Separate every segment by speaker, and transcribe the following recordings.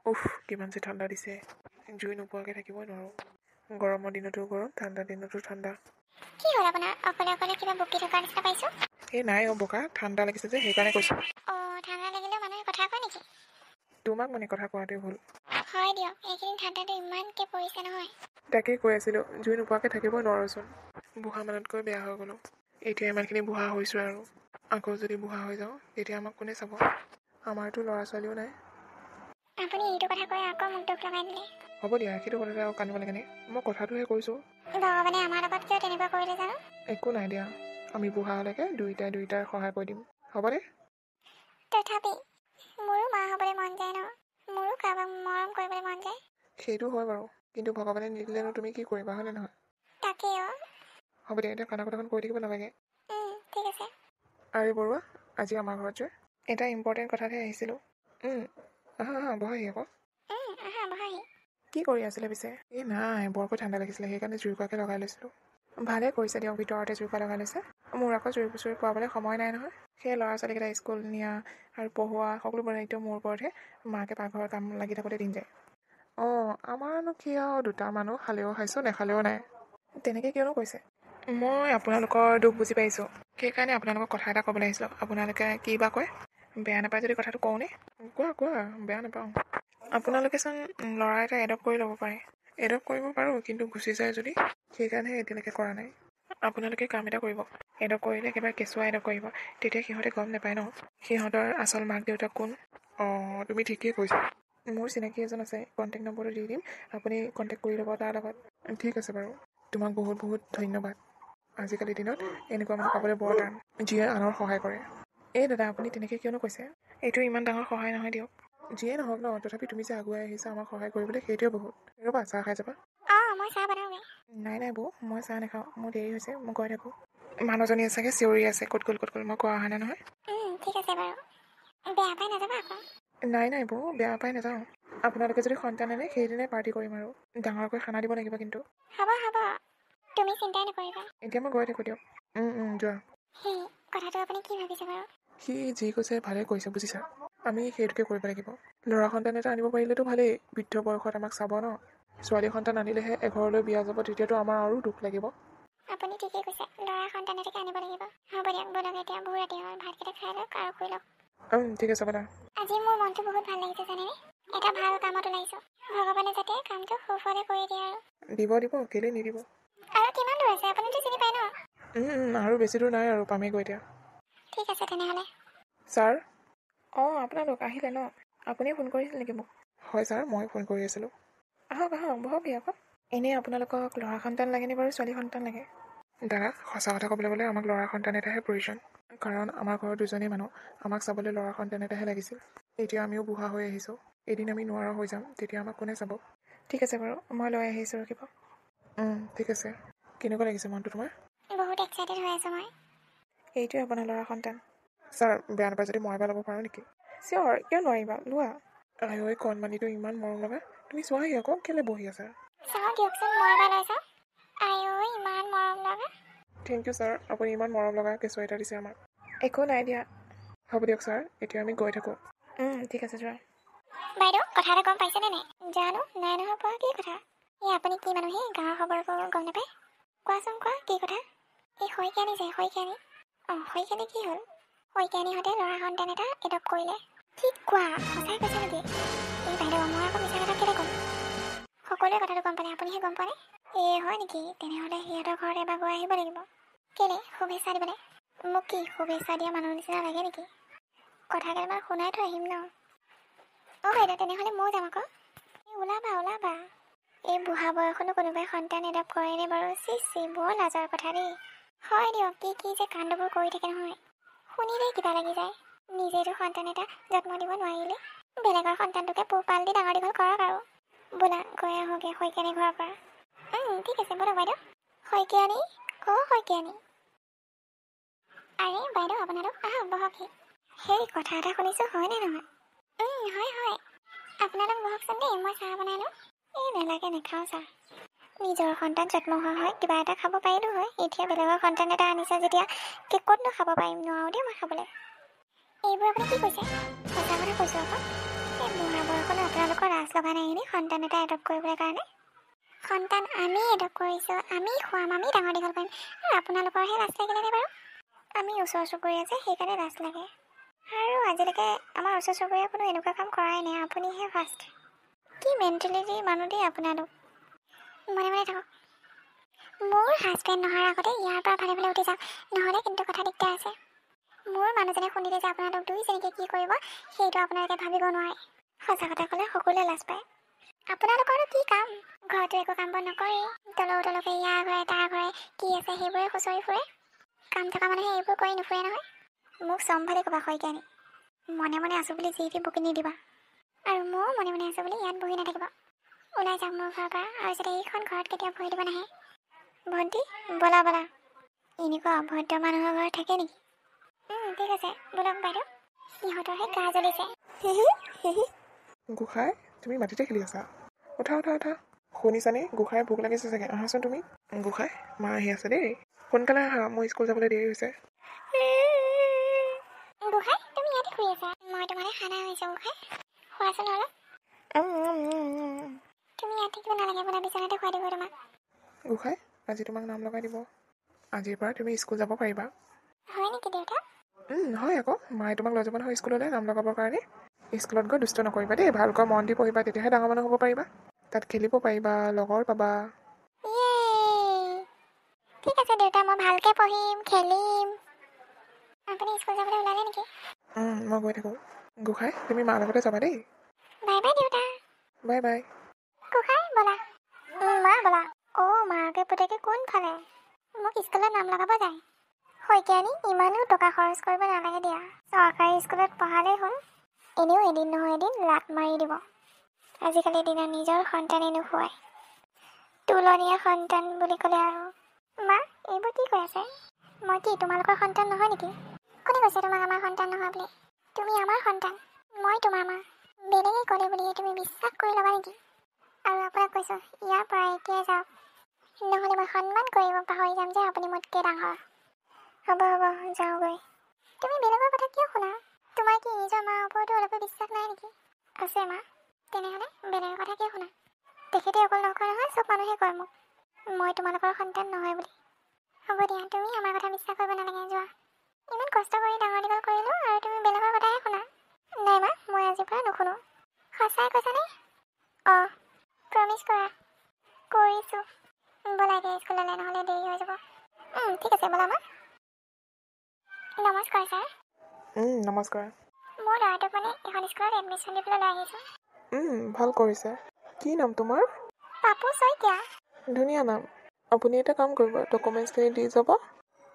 Speaker 1: উফ, কিমান যে ঠাণ্ডা দিছে। জুই নোপোৱাকৈ থাকিবই নোৱাৰোঁ। গৰমৰ দিনতো গৰম, ঠাণ্ডা দিনতো ঠাণ্ডা।
Speaker 2: কি হ'ল আপোনাৰ? অকলে অকলে কিবা বকি থকাৰ নিচিনা পাইছোঁ।
Speaker 1: এই নাই বোকা, ঠাণ্ডা লাগিছে যে সেইকাৰণে কৈছোঁ।
Speaker 2: ঠাণ্ডা লাগিলেও মানুহে কথা কয় নেকি?
Speaker 1: তোমাক মানে কথা কোৱাটোৱে ভুল।
Speaker 2: হয় দিয়ক, এইকেইদিন ঠাণ্ডাটো ইমানকৈ পৰিছে নহয়।
Speaker 1: তাকেই কৈ আছিলোঁ, জুই নোপোৱাকৈ থাকিবই নোৱাৰোঁচোন। বুঢ়া মানুহতকৈ বেয়া হৈ গ'লোঁ। এতিয়া ইমানখিনি বুঢ়া হৈছোঁ আৰু আকৌ যদি বুঢ়া হৈ যাওঁ তেতিয়া আমাক কোনে চাব? আমাৰতো ল'ৰা ছোৱালীও নাই।
Speaker 2: আপুনি এইটো কথা কৈ আকৌ মোক দুখ লগাই দিলে।
Speaker 1: হ'ব দিয়া, সেইটো কথাতে আৰু কান্দিব লাগেনে? মই কথাটোহে কৈছোঁ।
Speaker 2: ভগৱানে আমাৰ লগত কিয় তেনেকুৱা কৰিলে জানো?
Speaker 1: একো নাই দিয়া, আমি বুঢ়া হ'লেকে দুইটাই সহায় কৰি দিম, হ'বনে?
Speaker 2: তথাপি মোৰো মা হ'বলৈ মন যায় ন, মোৰো কাৰোবাক মৰম কৰিবলৈ মন যায়।
Speaker 1: সেইটো হয় বাৰু, কিন্তু ভগৱানে নিদিলেনো তুমি কি কৰিবা, হয়নে নহয়?
Speaker 2: তাকেই
Speaker 1: হ'ব দিয়া, এতিয়া কানা কথাখন কৈ থাকিব নালাগে।
Speaker 2: ঠিক আছে।
Speaker 1: আৰে বৰুৱা, আজি আমাৰ ঘৰত যে এটা ইম্পৰ্টেণ্ট কথাতহে আহিছিলোঁ। আহা বহাহি আকৌ।
Speaker 2: আহা বহাহি।
Speaker 1: কি কৰি আছিলে পিছে? এই নাই, বৰকৈ ঠাণ্ডা লাগিছিলে, সেইকাৰণে জুইকুৰাকে লগাই লৈছিলোঁ। ভালে কৰিছে দিয়ক, ভিতৰতে জুইকুৰা লগাই লৈছে। মোৰ আকৌ জুই পোৱাবলৈ সময় নাই নহয়। সেই ল'ৰা ছোৱালীকেইটা স্কুল নিয়া আৰু পঢ়োৱা সকলোবোৰ দায়িত্ব মোৰ ওপৰতহে। মাকে পাকঘৰৰ কাম লাগি থাকোঁতে দিন যায়। আমাৰনো কি আৰু, দুটা মানুহ খালেও খাইছোঁ, নেখালেও নাই। তেনেকৈ কিয়নো কৈছে? মই আপোনালোকৰ দুখ বুজি পাইছোঁ, সেইকাৰণে আপোনালোকক কথা এটা ক'বলৈ আহিছিলোঁ। আপোনালোকে কি বা কয়? বেয়া নাপায় যদি কথাটো কওঁনে? কোৱা, বেয়া নাপাওঁ। আপোনালোকেচোন ল'ৰা এটা এডপ্ট কৰি ল'ব পাৰে। এডপ্ট কৰিব পাৰোঁ, কিন্তু গুচি যায় যদি, সেইকাৰণেহে এতিয়ালৈকে কৰা নাই। আপোনালোকে কাম এটা কৰিব, এডপ্ট কৰিলে একেবাৰে কেঁচুৱা এডপ্ট কৰিব, তেতিয়া সিহঁতে গম নাপায় ন সিহঁতৰ আচল মাক দেউতাক কোন। তুমি ঠিকেই কৈছা। মোৰ চিনাকি এজন আছে, কণ্টেক্ট নম্বৰটো দি দিম, আপুনি কণ্টেক্ট কৰি ল'ব তাৰ লগত। ঠিক আছে বাৰু, তোমাক বহুত বহুত ধন্যবাদ। আজিকালিৰ দিনত এনেকুৱা মানুহ পাবলৈ বৰ টান, যিয়ে আনৰ সহায় কৰে। এই দাদা, আপুনি তেনেকৈ কিয়নো কৈছে? এইটো ইমান ডাঙৰ সহায় নহয় দিয়ক। যিয়ে নহওক ন, তথাপি তুমি যে আগুৱাই আহিছা আমাক সহায় কৰিবলৈ, সেইটোৱে বহুত। ৰ'বা, চাহ খাই যাবা?
Speaker 2: মই চাহ বনাওঁগৈ।
Speaker 1: নাই বৌ, মই চাহ নাখাওঁ, মোৰ দেৰি হৈছে, মই গৈ থাকোঁ। মানুহজনী চাগে চিঞৰি আছে, ক'ত গ'ল, মই কোৱা অহা নাই নহয়।
Speaker 2: ঠিক আছে বাৰু, বেয়া পাই নাযাবা আকৌ।
Speaker 1: নাই বৌ, বেয়া পাই নাযাওঁ। আপোনালোকে যদি সন্তান আনে, সেইদিনাই পাৰ্টি কৰিম আৰু ডাঙৰকৈ খানা দিব লাগিব কিন্তু।
Speaker 2: হ'ব, তুমি চিন্তাই নকৰিবা।
Speaker 1: এতিয়া মই গৈ থাকোঁ দিয়ক। যোৱা।
Speaker 2: সেই কথাটো আপুনি কি ভাবিছে বাৰু?
Speaker 1: সি যি কৈছে ভালে কৈছে, বুজিছা। আমি সেইটোকে কৰিব লাগিব। ল'ৰা সন্তান এটা আনিব পাৰিলেতো ভালেই, বৃদ্ধ বয়সত আমাক চাব ন। ছোৱালী সন্তান আনিলেহে এঘৰলৈ বিয়া যাব, তেতিয়াতো আমাৰ আৰু দুখ লাগিব।
Speaker 2: আপুনি ঠিকেই কৈছে, ল'ৰা সন্তান এটাকে আনিব লাগিব। হ'ব দিয়ক, বলক এতিয়া বহু ৰাতি হ'ল, ভাতকেইটা খাই লওক আৰু শুই লওক।
Speaker 1: ঠিক আছে ব'লা।
Speaker 2: আজি মোৰ মনটো বহুত ভাল লাগিছে জানেনে? এটা ভাল কামত ওলাইছোঁ। ভগৱানে যাতে কামটো সুফলে কৰি দিয়ে আৰু।
Speaker 1: দিব, কেলেই নিদিব।
Speaker 2: আৰু কিমান দূৰ আছে, আপুনিতো চিনি পায় ন?
Speaker 1: আৰু বেছি দূৰ নাই আৰু, পামেগৈ এতিয়া।
Speaker 2: ঠিক আছে তেনেহ'লে।
Speaker 1: ছাৰ? আপোনালোক আহিলে ন? আপুনিয়ে ফোন কৰিছিল নেকি মোক? হয় ছাৰ, মই ফোন কৰি আছিলোঁ। আহক, বহকহি আকৌ। এনেই আপোনালোকক ল'ৰা সন্তান লাগেনে বাৰু, ছোৱালী সন্তান লাগে? দাদা, সঁচা কথা ক'বলৈ গ'লে আমাক ল'ৰা সন্তান এটাহে প্ৰয়োজন। কাৰণ আমাৰ ঘৰৰ দুজনেই মানুহ, আমাক চাবলৈ ল'ৰা সন্তান এটাহে লাগিছিল। এতিয়া আমিও বুঢ়া হৈ আহিছোঁ, এদিন আমি নোৱাৰা হৈ যাম, তেতিয়া আমাক কোনে চাব? ঠিক আছে বাৰু, মই লৈ আহিছোঁ, ৰখিব। ঠিক আছে। কেনেকুৱা লাগিছে মনটো তোমাৰ?
Speaker 2: বহুত এক্সাইটেড হৈ আছোঁ মই।
Speaker 1: এইটোৱে আপোনাৰ ল'ৰা সন্তান। ছাৰ, বেয়া নাপায় যদি মই এবাৰ ল'ব পাৰোঁ নেকি? চিয়'ৰ, কিয় নোৱাৰিবা, লোৱা। আই কণমানিটো ইমান মৰম লগা, তুমি চোৱাহি আকৌ, কেলৈ বহি আছা?
Speaker 2: চাওঁ দিয়কচোন, মই এবাৰ লৈ চাওঁ। ইমান মৰম লগা।
Speaker 1: থেংক ইউ ছাৰ, আপুনি ইমান মৰম লগা কেঁচুৱা এটা দিছে আমাক। একো নাই দিয়া। হ'ব দিয়ক ছাৰ, এতিয়া আমি গৈ থাকোঁ। ঠিক আছে, যোৱা।
Speaker 2: বাইদেউ, কথা এটা গম পাইছেনে নাই? জানো, নাই নহয় পোৱা, কি কথা? আপুনি কি মানুহে গাঁৱৰ খবৰ গম নাপায়? কোৱাচোন, কোৱা, কি কথা? শইকীয়ানী শইকীয়ানী কি হ'ল? শইকীয়ানীহঁতে ল'ৰা সন্তান এটা এডপ্ট কৰিলে। কি কোৱা, সঁচাই কৈছে নেকি? বাইদেউ, মই আকৌ মিছা কথা কেলৈ ক'ম? সকলোৱে কথাটো গম পালে, আপুনিহে গম পোৱা নাই? হয় নেকি? তেনেহ'লে সিহঁতৰ ঘৰত এবাৰ গৈ আহিব লাগিব। কেলৈ? শুভেচ্ছা দিবলৈ? মোক কি শুভেচ্ছা দিয়া মানুহৰ নিচিনা লাগে নেকি? কথা কেইটামান শুনাই থৈ আহিম ন। বাইদেউ, তেনেহ'লে ময়ো যাম আকৌ। ওলাবা। এই বুঢ়া বয়সতো কোনোবাই সন্তান এডপ্ট কৰেনে বাৰু? বৰ লাজৰ কথা দেই। হয় দিয়ক, কি যে কাণ্ডবোৰ কৰি থাকে নহয়, শুনিলেই কিবা লাগি যায়। নিজেতো সন্তান এটা যত্ন দিব নোৱাৰিলে, বেলেগৰ সন্তানটোকে পোহপাল দি ডাঙৰ দীঘল কৰক আৰু। ব'লা, গৈ আহোঁগৈ শইকীয়ানী ঘৰৰ পৰা। ঠিক আছে, ব'লক বাইদেউ। শইকীয়ানী, শইকীয়ানী। আৰে বাইদেউ, আপোনালোক আহক, বহকহি। সেই কথা এটা শুনিছোঁ, হয়নে নহয়? হয়। আপোনালোক বহকচোন দেই, মই চাহ বনাই লওঁ। নালাগে, নাখাওঁ চাহ। নিজৰ সন্তান জন্ম হোৱা হয় কিবা এটা খাব পাৰিলোঁ হয়। এতিয়া বেলেগৰ সন্তান এটা আনিছে যেতিয়া ক'তনো খাব পাৰিম? নোৱাৰোঁ দেই মই খাবলৈ। এইবোৰ আপুনি কি কৈছে? সঁচা কথা কৈছোঁ আকৌ। এই বুঢ়া বয়সত আপোনালোকৰ ভবা নাই নে সন্তান এটা এডপ্ট কৰিবলৈ কাৰণে? সন্তান আমি এডপ্ট কৰিছোঁ, আমি খুৱাম, আমি ডাঙৰ দীঘল কৰিম, আৰু আপোনালোকৰহে লাজ লাগিলেনে বাৰু? আমি ওচৰ চুবুৰীয়া যে সেইকাৰণে লাজ লাগে। আৰু আজিলৈকে আমাৰ ওচৰ চুবুৰীয়া কোনো এনেকুৱা কাম কৰাই নাই, আপুনিহে ফাৰ্ষ্ট। কি মেণ্টেলিটিৰ মানুহ দেই আপোনালোক। মনে মনে থাকক। মোৰ হাজবেণ্ড নহাৰ আগতে ইয়াৰ পৰা ভালে ভালে উঠি যাওক, নহ'লে কিন্তু কথা দিগদাৰ আছে। মোৰ মানুহজনে শুনিলে যে আপোনালোক দুইজনীকে কি কৰিব সেইটো আপোনালোকে ভাবিব নোৱাৰে। সঁচা কথা ক'লে সকলোৱে লাজ পায়। আপোনালোকৰনো কি কাম? ঘৰতো একো কাম বন নকৰে, তলকে ইয়াৰ ঘৰে তাৰ ঘৰে কি আছে সেইবোৰে খুচৰি ফুৰে। কাম থকা মানুহে এইবোৰ কৰি নুফুৰে নহয়। মোক চম্ভালি ক'বা শইকীয়ানী। মনে মনে আছোঁ বুলি যি টি বকি নিদিবা, আৰু ময়ো মনে মনে আছোঁ বুলি ইয়াত বহি নাথাকিব। ওলাই যাওক মোৰ ঘৰৰ পৰা, আৰু যাতে এইখন ঘৰত কেতিয়াও ভৰি দিব নাহে। ভণ্টি ব'লা ব'লা। এনেকুৱা অভদ্ৰ মানুহৰ ঘৰত থাকে নেকি? ঠিক আছে ব'লক বাইদেউ, সিহঁতৰহে গা জ্বলিছে।
Speaker 1: গোসাঁই, তুমি মাটিতে খেলি আছা? উঠা উঠা উঠা। শুনিছানে? গোসাঁই ভোক লাগিছে চাগে, আহাচোন তুমি। গোসাঁই, মা আহি আছে দেই, সোনকালে আহা, মোৰ স্কুল যাবলৈ দেৰি হৈছে।
Speaker 2: গোসাঁই তুমি ইয়াতে শুই আছা? মই তোমালৈ খানা আনিছোঁ গোসাঁই, খোৱাচোন অলপ। তুমি ইয়াত থাকিব নালাগে, বোলে বিচনাতে খুৱাই দিব তোমাক।
Speaker 1: গোসাঁই, আজি তোমাক নাম লগাই দিব। আজিৰ পৰা তুমি স্কুল যাব পাৰিবা।
Speaker 2: হয় নেকি দেউতা?
Speaker 1: হয় আকৌ, মায়ে তোমাক লৈ যাব নহয় স্কুললৈ নাম লগাবৰ কাৰণে। স্কুলত গৈ দুষ্ট নকৰিবা দেই, ভালকৈ মন দি পঢ়িবা, তেতিয়াহে ডাঙৰ মানুহ হ'ব পাৰিবা। তাত খেলিব পাৰিবা, লগৰ পাবা।
Speaker 2: ঠিক আছে দেউতা, মই ভালকৈ পঢ়িম, খেলিম। আপুনি স্কুল যাবলৈ ওলালে নেকি?
Speaker 1: মই গৈ থাকোঁ। গোসাঁই, তুমি মাৰ লগতে যাবা দেই।
Speaker 2: বাই বাই দেউতা।
Speaker 1: Bye bye.
Speaker 2: গোসাঁই ব'লা। মা ব'লা। মাকে পুতেকে কোনফালে? মোক স্কুলত নাম লগাব যায়। শইকীয়ানী, ইমানো টকা খৰচ কৰিব নালাগে দিয়া, চৰকাৰী স্কুলত পঢ়ালেই হ'ল। এনেও এদিন নহয় এদিন লাট মাৰি দিব। আজিকালি দিনত নিজৰ সন্তানেই নোখোৱায়, তুলনীয়া সন্তান বুলি ক'লে আৰু। মা, এইবোৰ কি কৈ আছে? মই কি তোমালোকৰ সন্তান নহয় নেকি? কোনে কৈছে তোমাক আমাৰ সন্তান নহয় বুলি? তুমি আমাৰ সন্তান, মই তোমাৰ মা। বেলেগে ক'লে বুলিয়ে তুমি বিশ্বাস কৰি ল'বা নেকি? আৰু আপোনাক কৈছোঁ, ইয়াৰ পৰা এতিয়াই যাওক, নহ'লে মই সন্মান কৰিব পাহৰি যাম যে আপুনি মোতকৈ ডাঙৰ। হ'ব যাওঁগৈ। তুমি বেলেগৰ কথা কিয় শুনা? তোমাৰ কি নিজৰ মাৰ ওপৰতো অলপো বিশ্বাস নাই নেকি? আছে মা, তেনেহ'লে বেলেগৰ কথা কিয় শুনা? তেখেতে অকল নকয় নহয়, চব মানুহে কয় মোক মই তোমালোকৰ সন্তান নহয় বুলি। হ'ব দিয়া, তুমি আমাৰ কথা বিশ্বাস কৰিব নালাগে, যোৱা। ইমান কষ্ট কৰি ডাঙৰ দীঘল কৰিলোঁ আৰু তুমি বেলেগৰ কথাহে শুনা? নাই মা, মই আজিৰ পৰা নুশুনো। সঁচাই কৈছানে? প্ৰমিছ কৰা। কৰিছোঁ। ব'লা এতিয়া স্কুললৈ, নহ'লে দেৰি হৈ যাব। ঠিক আছে ব'লা মা। নমস্কাৰ ছাৰ।
Speaker 1: নমস্কাৰ।
Speaker 2: মোৰ ল'ৰাটোক এখন স্কুলত এডমিশ্যন দিবলৈ লৈ আহিছোঁ।
Speaker 1: ভাল কৰিছে। কি নাম তোমাৰ?
Speaker 2: পাপু শইকীয়া।
Speaker 1: ধুনীয়া নাম। আপুনি এটা কাম কৰিব, ডকুমেণ্টছখিনি দি যাব,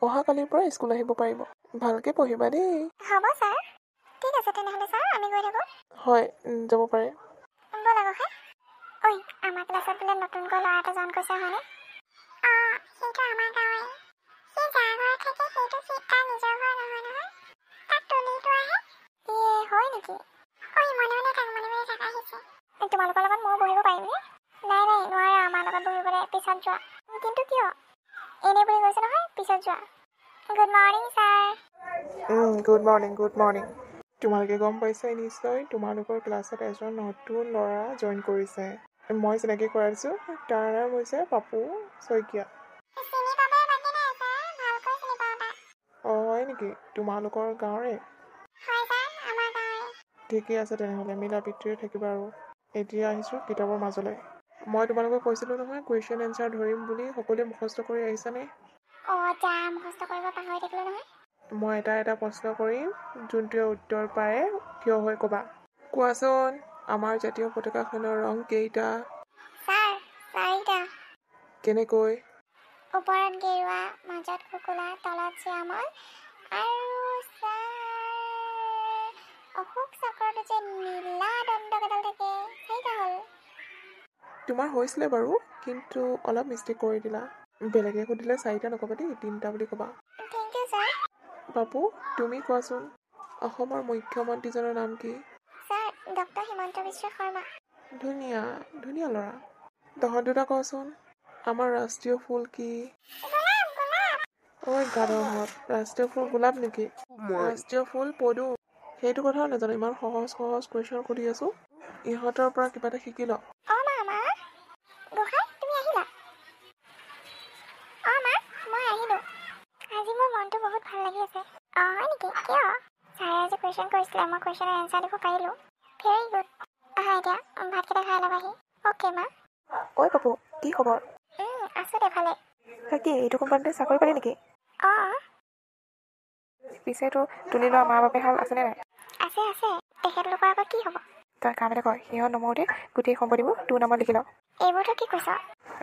Speaker 1: অহাকালিৰ পৰা স্কুল আহিব পাৰিব। ভালকৈ পঢ়িবা দেই।
Speaker 2: হ'ব ছাৰ। ঠিক আছে তেনেহ'লে ছাৰ, আমি গৈ থাকোঁ।
Speaker 1: হয়, যাব পাৰে।
Speaker 2: ব'লা গোসাঁই। ঐ, আমাৰ ক্লাছত বোলে নতুনকৈ ল'ৰা এটা জইন কৰিছে হয়নে? সেইটো আমাৰ গাঁৱৰে। সি যাৰ ঘৰত থাকে সেইটো তাৰ নিজৰ ঘৰ নহয় নহয়, তাক তুলিটো আহে। হয় নেকি? মনে মনে থাক আহিছে। তোমালোকৰ লগত ময়ো বহিব পাৰিমনে? নাই নোৱাৰা আমাৰ লগত বহিবলৈ, পিছত যোৱা। কিন্তু কিয়? এনেই বুলি কৈছে নহয়, পিছত যোৱা। Good morning sir.
Speaker 1: Good morning. তোমালোকে গম পাইছাই নিশ্চয়, তোমালোকৰ ক্লাছত এজন নতুন ল'ৰা জইন কৰিছে। মই চিনাকি কৰাই দিছোঁ, তাৰ নাম হৈছে পাপু শইকীয়া। হয় নেকি? তোমালোকৰ গাঁৱৰে? ঠিকে আছে তেনেহ'লে, মিলা প্ৰীতিৰে থাকিবা আৰু। এতিয়া আহিছোঁ কিতাপৰ মাজলৈ। মই তোমালোকক কৈছিলোঁ নহয়, কুৱেশ্যন এনচাৰ ধৰিম বুলি, সকলোৱে মুখস্থ কৰি আহিছানে?
Speaker 2: মুখস্থ কৰিব পাহৰি থাকিলোঁ নহয়।
Speaker 1: মই এটা প্ৰশ্ন কৰিম, যোনটোৱে উত্তৰ পাৰে থিয় হৈ ক'বা। কোৱাচোন, আমাৰ জাতীয় পতাকাখনৰ ৰং কেইটা?
Speaker 2: ছাৰ, 4টা।
Speaker 1: কেনেকৈ?
Speaker 2: ওপৰত গেৰুৱা, মাজত শুকুলা, তলত শ্যামল, আৰু অশোক চক্ৰটো যে নীলা দণ্ডকেইডাল থাকে, 4টা হ'ল।
Speaker 1: তোমাৰ হৈছিলে বাৰু, কিন্তু অলপ মিষ্টেক কৰি দিলা। বেলেগে সুধিলে 4টা নক'বা দেই, 3টা বুলি ক'বা।
Speaker 2: Thank U sir.
Speaker 1: পাপু, তুমি কোৱাচোন, অসমৰ মুখ্যমন্ত্ৰীজনৰ নাম কি?
Speaker 2: Sir, doctor Himanta Biswa Sarma.
Speaker 1: ধুনীয়া ল'ৰা। তহঁত দুটা কোৱাচোন, আমাৰ ৰাষ্ট্ৰীয় ফুল কি? গাধহঁত, ৰাষ্ট্ৰীয় ফুল গোলাপ নেকি? ৰাষ্ট্ৰীয় ফুল পদুম। সেইটো কথাও নাজানো, ইমান সহজ কুৱেশ্যন সুধি আছোঁ। ইহঁতৰ পৰা কিবা এটা শিকি ল।
Speaker 2: মা গোসাঁই তুমি আহিলা? মা মই আহিলোঁ। আজি মোৰ মনটো বহুত ভাল লাগি আছে। হয় নেকি? কিয়? ছাৰে আজি কুৱেশ্যন কৰিছিলে, মই কুৱেশ্যনৰ এনচাৰ দিব পাৰিলোঁ। Very good. এতিয়া ভাতকেইটা খাই ল'বাহি। অ'কে মা।
Speaker 1: ঐ পাপু, কি খবৰ?
Speaker 2: আছোঁ দে ভালে।
Speaker 1: কি এইটো কোম্পানীতে চাকৰি পালি নেকি?
Speaker 2: অঁ
Speaker 1: পিছে তোৰ তুলি লোৱা মা বাপেহাল আছেনে নাই?
Speaker 2: আছে। তেখেতলোকৰ আগত কি হ'ব?
Speaker 1: তই কাম এটা কৰ, সিহঁত নমৰোঁতে গোটেই সম্পত্তিবোৰ তোৰ নামত লিখি ল।
Speaker 2: এইবোৰতো কি কৈছ?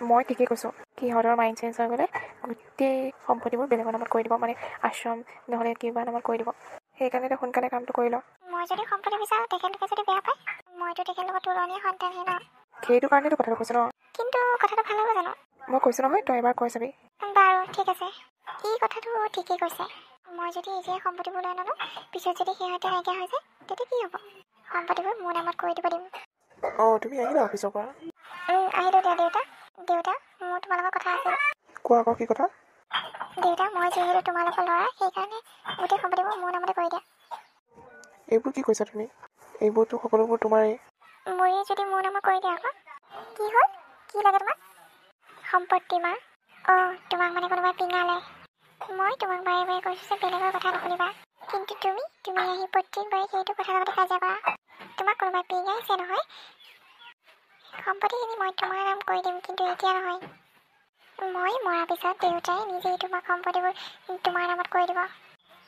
Speaker 1: মই ঠিকেই কৈছোঁ। সিহঁতৰ মাইণ্ড চেঞ্জ হৈ গ'লে গোটেই সম্পত্তিবোৰ বেলেগৰ নামত কৰি দিব, মানে আশ্ৰম নহ'লে কিবা নামত কৰি দিব। সেইকাৰণে তই সোনকালে কামটো কৰি ল।
Speaker 2: মই যদি সম্পত্তি বিচাৰোঁ, তেখেতলোকে যদি বেয়া পায়? মইতো তেখেতলোকৰ তুলনীয় সন্তানহে ন।
Speaker 1: সেইটো কাৰণেতো কথাটো কৈছোঁ ন।
Speaker 2: কিন্তু কথাটো ভাল হ'ব জানো?
Speaker 1: মই কৈছোঁ নহয়, তই এবাৰ কৈ চাবি।
Speaker 2: বাৰু ঠিক আছে। ই কথাটো ঠিকেই কৈছে। মই যদি এতিয়াই সম্পত্তিবোৰ লৈ নলওঁ, পিছত যদি সিহঁতে নাইকিয়া হৈ যায়, তেতিয়া কি হ'ব? সম্পত্তিবোৰ মোৰ নামত কৰি দিব দিম।
Speaker 1: তুমি আহিলা অফিচৰ পৰা?
Speaker 2: আহিলোঁ দিয়া দেউতা। দেউতা, মোৰ তোমাৰ লগত কথা আছিল।
Speaker 1: কোৱা আকৌ, কি কথা?
Speaker 2: দেউতা, মই যিহেতু তোমালোকৰ ল'ৰা, সেইকাৰণে গোটেই সম্পত্তিবোৰ মোৰ নামতে কৰি দিয়া।
Speaker 1: এইবোৰ কি কৈছা তুমি? এইবোৰতো সকলোবোৰ তোমাৰেই।
Speaker 2: মোৰেই যদি মোৰ নামত কৰি দিয়া আকৌ? কি হ'ল? কি লাগে তোমাক? সম্পত্তি মা। তোমাক মানে কোনোবাই পিঙালে? মই তোমাক বাৰে বাৰে কৈছোঁ যে বেলেগৰ কথা নুশুনিবা। কিন্তু তুমি আহি প্ৰত্যেকবাৰে সেইটো কথা লগতে কাজিয়া কৰা। তোমাক কোনোবাই পিঙাইছে নহয়? সম্পত্তিখিনি মই তোমাৰ নাম কৰি দিম, কিন্তু এতিয়া নহয়। মই মৰাৰ পিছত দেউতাই নিজেই তোমাক সম্পত্তিবোৰ তোমাৰ নামত কৰি দিব।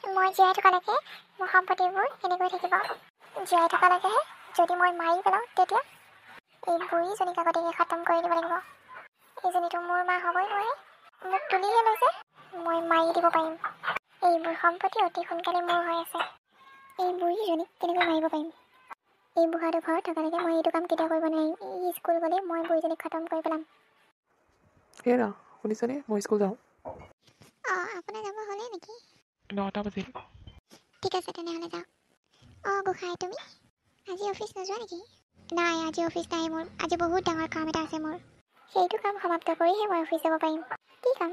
Speaker 2: মই জীয়াই থকালৈকে মোৰ সম্পত্তিবোৰ এনেকৈ থাকিব। জীয়াই থকালৈকেহে। যদি মই মাৰি পেলাওঁ, তেতিয়া এই বুঢ়ীজনীক আগতীয়াকৈ খতম কৰি দিব লাগিব। এইজনীতো মোৰ মা হ'বই নোৱাৰে। মোক তুলিহে লৈছে, মই মাৰি দিব পাৰিম। এইবোৰ সম্পত্তি অতি সোনকালে মোৰ হৈ আছে। এই বুঢ়ীজনীক কেনেকৈ মাৰিব পাৰিম? এই বুঢ়াটো ঘৰত থকালৈকে মই এইটো কাম কেতিয়াও কৰিব নোৱাৰিম। ই স্কুল গ'লে মই বুঢ়ীজনীক খতম কৰি পেলাম।
Speaker 1: হেৰা, শুনিছানে? মই স্কুল যাওঁ।
Speaker 2: আপোনাৰ যাব হ'লেই নেকি?
Speaker 1: 9টা বাজিল।
Speaker 2: ঠিক আছে, তেনেহ'লে যাওক। গোসাঁই তুমি আজি অফিচ নোযোৱা নেকি? নাই, আজি অফিচ নাই মোৰ। আজি বহুত ডাঙৰ কাম এটা আছে মোৰ। সেইটো কাম সমাপ্ত কৰিহে মই অফিচ যাব পাৰিম। কি কাম?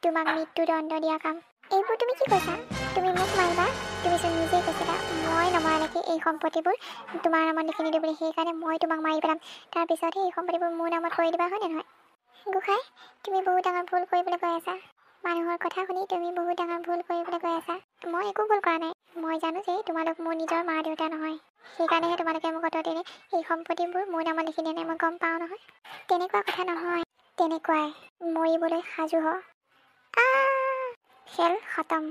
Speaker 2: তোমাক মৃত্যুদণ্ড দিয়া কাম। এইবোৰ তুমি কি কৈছা? তুমি মোক মাৰিবা? তুমিচোন নিজেই কৈছিলা মই নমৰালৈকে এই সম্পত্তিবোৰ তোমাৰ নামত লিখি নিদিওঁ বুলি। সেইকাৰণে মই তোমাক মাৰি পেলাম। তাৰপিছতহে এই সম্পত্তিবোৰ মোৰ নামত কৰি দিবা, হয়নে নহয়? গোসাঁই, তুমি বহুত ডাঙৰ ভুল কৰিবলৈ গৈ আছা। মানুহৰ কথা শুনি তুমি বহুত ডাঙৰ ভুল কৰিবলৈ গৈ আছা। মই একো ভুল কৰা নাই। মই জানো যে তোমালোক মোৰ নিজৰ মা দেউতা নহয়। সেইকাৰণেহে তোমালোকে মোক অতদিনে এই সম্পত্তিবোৰ মোৰ নামত লিখি দিয়া নাই। মই গম পাওঁ নহয়। তেনেকুৱা কথা নহয়। তেনেকুৱাই। মৰিবলৈ সাজু হ। খেল খতম।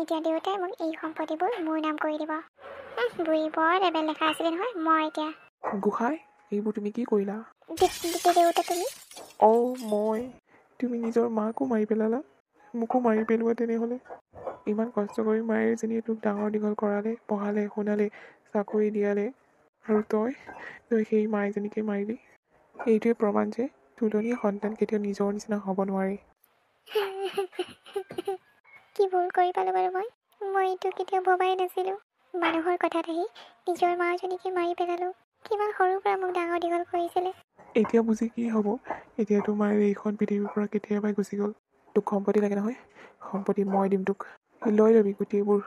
Speaker 2: এতিয়া দেউতাই মোক এই সম্পত্তিবোৰ মোৰ নাম কৰি দিব। বুঢ়ী বৰ লেবেল দেখা আছিলে নহয়। মই এতিয়া
Speaker 1: গোসাঁই, এইবোৰ তুমি কি কৰিলা?
Speaker 2: দেউতা তুমি?
Speaker 1: তুমি নিজৰ মাকো মাৰি পেলালা, মোকো মাৰি পেলোৱা তেনেহ'লে। ইমান কষ্ট কৰি মায়ে যেনিয়ে তোক ডাঙৰ দীঘল কৰালে, পঢ়ালে, শুনালে, চাকৰি দিয়ালে, আৰু তই সেই মায়েজনীকে মাৰিলি। এইটোৱে প্ৰমাণ যে তুলনীয় সন্তান কেতিয়াও নিজৰ নিচিনা হ'ব নোৱাৰে।
Speaker 2: কি ভুল কৰি পালোঁ বাৰু মই এইটো কেতিয়াও ভবাই নাছিলোঁ। মানুহৰ কথাত আহি নিজৰ মাজনীকে মাৰি পেলালোঁ। কিমান সৰুৰ পৰা মোক ডাঙৰ দীঘল কৰিছিলে।
Speaker 1: এতিয়া বুজি কি হ'ব? এতিয়া তোৰ মায়ে এইখন পৃথিৱীৰ পৰা কেতিয়াবাই গুচি গ'ল। তোক সম্পত্তি লাগে নহয়? সম্পত্তি মই দিম তোক, লৈ ল'বি গোটেইবোৰ।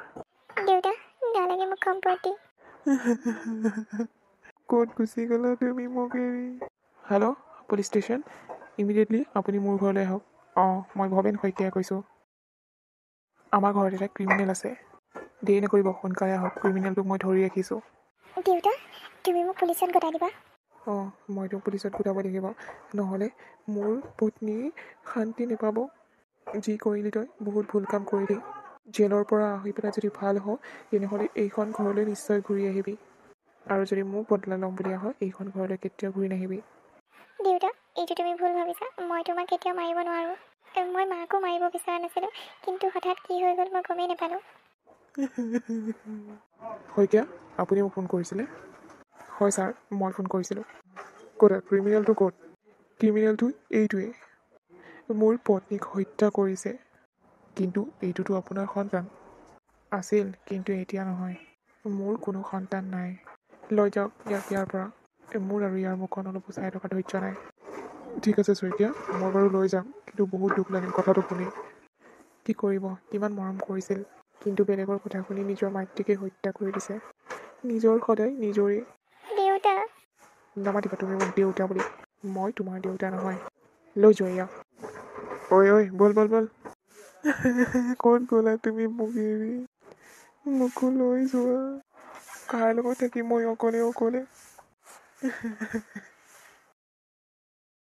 Speaker 2: দেউতা, নালাগে মোক সম্পত্তি।
Speaker 1: ক'ত গুচি গ'লা তুমি মোক এৰি? Hello', police station. ইমিডিয়েটলি আপুনি মোৰ ঘৰলৈ আহক। মই ভৱেন শইকীয়াই কৈছোঁ। আমাৰ ঘৰত এটা ক্ৰিমিনেল আছে। দেৰি নকৰিব, সোনকালে আহক। ক্ৰিমিনেলটোক মই ধৰি ৰাখিছোঁ।
Speaker 2: দেউতা, তুমি মোক পুলিচত গতাই দিবা।
Speaker 1: মই তোক পুলিচত গোটাব লাগিব, নহ'লে মোৰ পত্নী শান্তি নাপাব। যি কৰিলি তই বহুত ভুল কাম কৰিলি। জেলৰ পৰা আহি পেলাই যদি ভাল হওঁ, তেনেহ'লে এইখন ঘৰলৈ নিশ্চয় ঘূৰি আহিবি। আৰু যদি মোক বদলা ল'ম বুলি হয়, এইখন ঘৰলৈ কেতিয়াও ঘূৰি নাহিবি।
Speaker 2: দেউতা, এইটো তুমি ভুল ভাবিছা। মই তোমাক কেতিয়াও মাৰিব নোৱাৰোঁ। মই মাকো মাৰিব বিচৰা নাছিলোঁ, কিন্তু হঠাৎ কি হৈ গ'ল মই গমেই নাপালোঁ।
Speaker 1: শইকীয়া, আপুনি মোক ফোন কৰিছিলে? হয় ছাৰ, মই ফোন কৰিছিলোঁ। ক'ত? ক্ৰিমিনেলটো ক'ত? ক্ৰিমিনেলটো এইটোৱেই। মোৰ পত্নীক হত্যা কৰিছে। কিন্তু এইটোতো আপোনাৰ সন্তান আছিল, কিন্তু এতিয়া নহয়। মোৰ কোনো সন্তান নাই। লৈ যাওক ইয়াৰ পৰা। মোৰ আৰু ইয়াৰ মুখখন অলপ চাই থকা ধৈৰ্য নাই। ঠিক আছে শইকীয়া, মই বাৰু লৈ যাম, কিন্তু বহুত দুখ লাগিল কথাটো শুনি। কি কৰিব, কিমান মৰম কৰিছিল, কিন্তু বেলেগৰ কথা শুনি নিজৰ মাতৃকে হত্যা কৰি দিছে। নিজৰ সদায় নিজৰেই।
Speaker 2: দেউতা।
Speaker 1: নামাতিবা তুমি মোক দেউতা বুলি। মই তোমাৰ দেউতা নহয়। লৈ যোৱা ইয়াক। ঐ ঐ বল বল বল। ক'ত গ'লা তুমি মোক এৰি? মোকো লৈ যোৱা। কাৰ লগত থাকি মই অকলে অকলে